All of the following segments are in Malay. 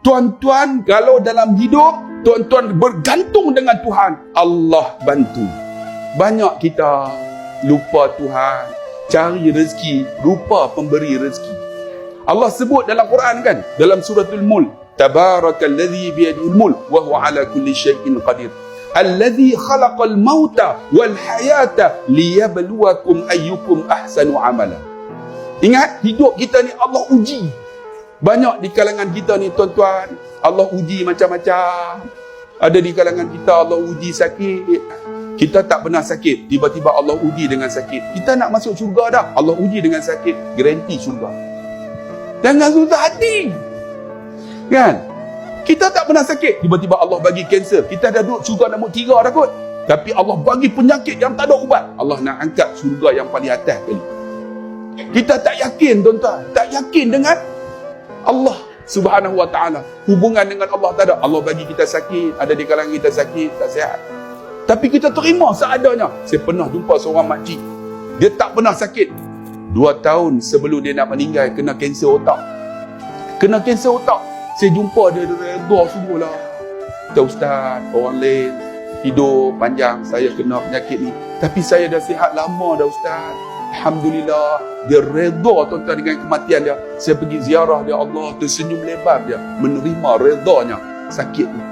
Tuan-tuan, kalau dalam hidup tuan-tuan bergantung dengan Tuhan, Allah bantu. Banyak kita lupa Tuhan, cari rezeki, lupa pemberi rezeki. Allah sebut dalam Quran kan, dalam suratul Mulk, Tabarakalladzi biyadihil mulk wa huwa ala kulli syai'in qadir. Alladzi khalaqal mauta wal hayata liyabluwakum ayyukum ahsanu amala. Ingat, hidup kita ni Allah uji. Banyak di kalangan kita ni tuan-tuan, Allah uji macam-macam. Ada di kalangan kita Allah uji sakit. Kita tak pernah sakit, tiba-tiba Allah uji dengan sakit. Kita nak masuk syurga dah, Allah uji dengan sakit, garanti syurga. Jangan susah hati. Kan? Kita tak pernah sakit, tiba-tiba Allah bagi kanser. Kita dah duduk syurga nombor 3 dah kot. Tapi Allah bagi penyakit yang tak ada ubat. Allah nak angkat syurga yang paling atas kali. Kita tak yakin tuan-tuan, tak yakin dengan Allah Subhanahu wa ta'ala. Hubungan dengan Allah tak ada. Allah bagi kita sakit, ada di kalangan kita sakit, tak sihat. Tapi kita terima seadanya. Saya pernah jumpa seorang makcik, dia tak pernah sakit. 2 tahun sebelum dia nak meninggal, kena kanser otak. Kena kanser otak. Saya jumpa dia reda sungguh lah. Kata, Ustaz, orang lain hidup panjang, saya kena penyakit ni, tapi saya dah sihat lama dah Ustaz. Alhamdulillah. Dia reda tuan-tuan dengan kematian dia. Saya pergi ziarah dia, Allah tersenyum lebar dia, menerima redanya sakit ni.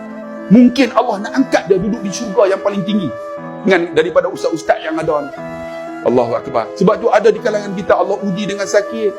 Mungkin Allah nak angkat dia duduk di syurga yang paling tinggi dengan daripada ustaz-ustaz yang ada ni. Allahu Akbar. Sebab tu ada di kalangan kita Allah uji dengan sakit.